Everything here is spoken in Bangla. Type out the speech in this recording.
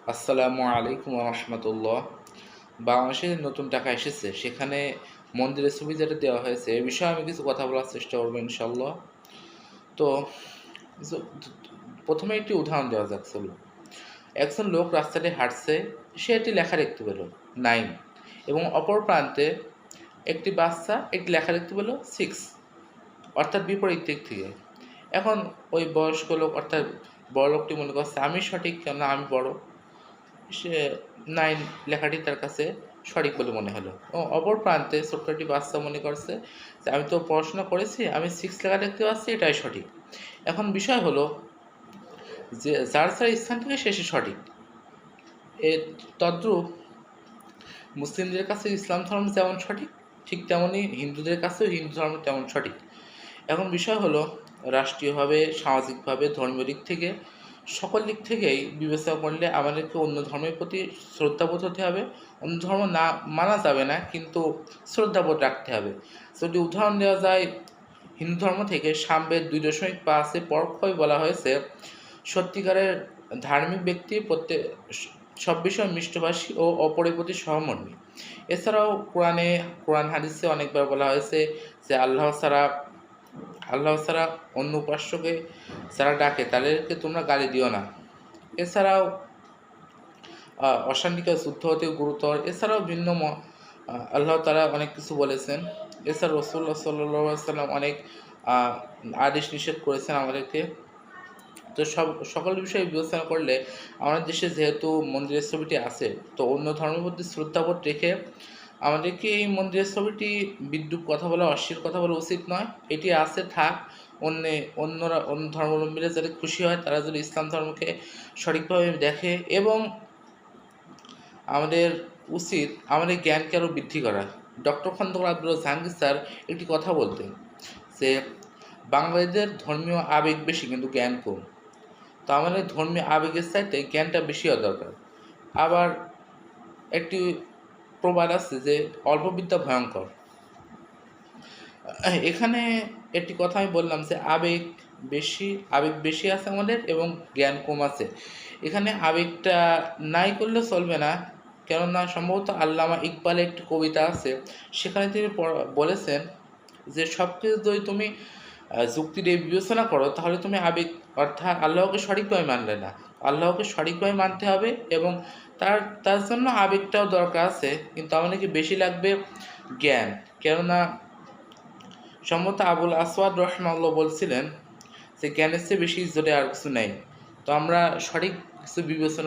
আসসালামু আলাইকুম রহমতুল্লাহ। বাংলাদেশে নতুন টাকা এসেছে, সেখানে মন্দিরের ছবি যেটা দেওয়া হয়েছে এ বিষয়ে আমি কিছু কথা বলার চেষ্টা করবো ইনশাল্লাহ। তো জ- প্রথমে একটি উদাহরণ দেওয়া যাক, চলুন। একজন লোক রাস্তাতে হাঁটছে, সে একটি লেখা দেখতে পেল 9, এবং অপর প্রান্তে একটি বাচ্চা একটি লেখা দেখতে পেল 6, অর্থাৎ বিপরীত দিক থেকে। এখন ওই বয়স্ক লোক অর্থাৎ বড় লোকটি মনে করছে আমি সঠিক, কেন আমি বড়, সে 9 লেখাটি তার কাছে সঠিক বলে মনে হলো। ও অপর প্রান্তে ছোট্ট একটি বাচ্চা মনে করছে যে আমি তো পড়াশোনা করেছি, আমি 6 লেখা দেখতে পাচ্ছি, এটাই সঠিক। এখন বিষয় হলো যে যার যার স্থান থেকে শেষে সঠিক। এ তদ্রূপ মুসলিমদের কাছে ইসলাম ধর্ম যেমন সঠিক, ঠিক তেমনই হিন্দুদের কাছেও হিন্দু ধর্ম তেমন সঠিক। এখন বিষয় হলো রাষ্ট্রীয়ভাবে, সামাজিকভাবে, ধর্মীয় দিক থেকে, সকল দিক থেকেই বিবেচনা করলে আমাদেরকে অন্য ধর্মের প্রতি শ্রদ্ধাবোধ হতে হবে। অন্য ধর্ম না মানা যাবে না, কিন্তু শ্রদ্ধাবোধ রাখতে হবে। যদি উদাহরণ দেওয়া যায়, হিন্দু ধর্ম থেকে সামবেদ 2.5-এ পরোক্ষভাবে বলা হয়েছে সত্যিকারের ধার্মিক ব্যক্তি প্রত্যেক সব বিষয়ে মিষ্টভাষী ও অপরের প্রতি সহমর্মী। এছাড়াও কোরআন হাদিসে অনেকবার বলা হয়েছে যে আল্লাহ ছাড়া অন্য উপাস্যকে যারা ডাকে তাদেরকে তোমরা গালি দিও না। এছাড়াও অশান্তিকর যুদ্ধ হতে গুরুতর। এছাড়াও আল্লাহ তাআলা অনেক কিছু বলেছেন। এছাড়া রাসূলুল্লাহ সাল্লাল্লাহু আলাইহি ওয়াসাল্লাম অনেক আদেশ নিষেধ করেছেন আমাদেরকে। তো সকল বিষয়ে বিবেচনা করলে আমাদের দেশে যেহেতু মন্দিরের ছবিটি আছে, তো অন্য ধর্মের প্রতি শ্রদ্ধাবোধ রেখে আমাদেরকে এই মন্দিরের ছবিটি বিদ্রূপ কথা বলা, অশ্লীল কথা বলা উচিত নয়। এটি আছে, থাক। অন্য ধর্মাবলম্বীরা যাতে খুশি হয়, তারা যদি ইসলাম ধর্মকে সঠিকভাবে দেখে, এবং আমাদের উচিত আমাদের জ্ঞানকে আরও বৃদ্ধি করা। ডক্টর খন্দকার আব্দুল জাহাঙ্গীর স্যার একটি কথা বলতেন যে বাঙালিদের ধর্মীয় আবেগ বেশি কিন্তু জ্ঞান কম। তো আমাদের ধর্মীয় আবেগের চাইতে জ্ঞানটা বেশি হওয়া দরকার। আবার একটি প্রবাদ আছে যে অল্প বিদ্যা ভয়ঙ্কর। এখানে একটি কথা আমি বললাম যে আবেগ বেশি আছে আমাদের এবং জ্ঞান কম আছে। এখানে আবেগটা নাই করলে চলবে না, কেননা সম্ভবত আল্লামা ইকবালের একটি কবিতা আছে, সেখানে তিনি বলেছেন যে সব কিছু যদি তুমি যুক্তি দিয়ে বিবেচনা করো, তাহলে তুমি আবেগ অর্থাৎ আল্লাহকে সঠিকভাবে মানলে না। আল্লাহকে সঠিকভাবে মানতে হবে, এবং তার তার জন্য আবেগটাও দরকার আছে, কিন্তু আমাদেরকে বেশি লাগবে জ্ঞান। কেননা সম্ভবত আবুল আসওয়াদ রহমাল্লাহ বলছিলেন যে জ্ঞানের চেয়ে বেশি ইজ্জতে আর কিছু নেই। তো আমরা সঠিক কিছু বিবেচনা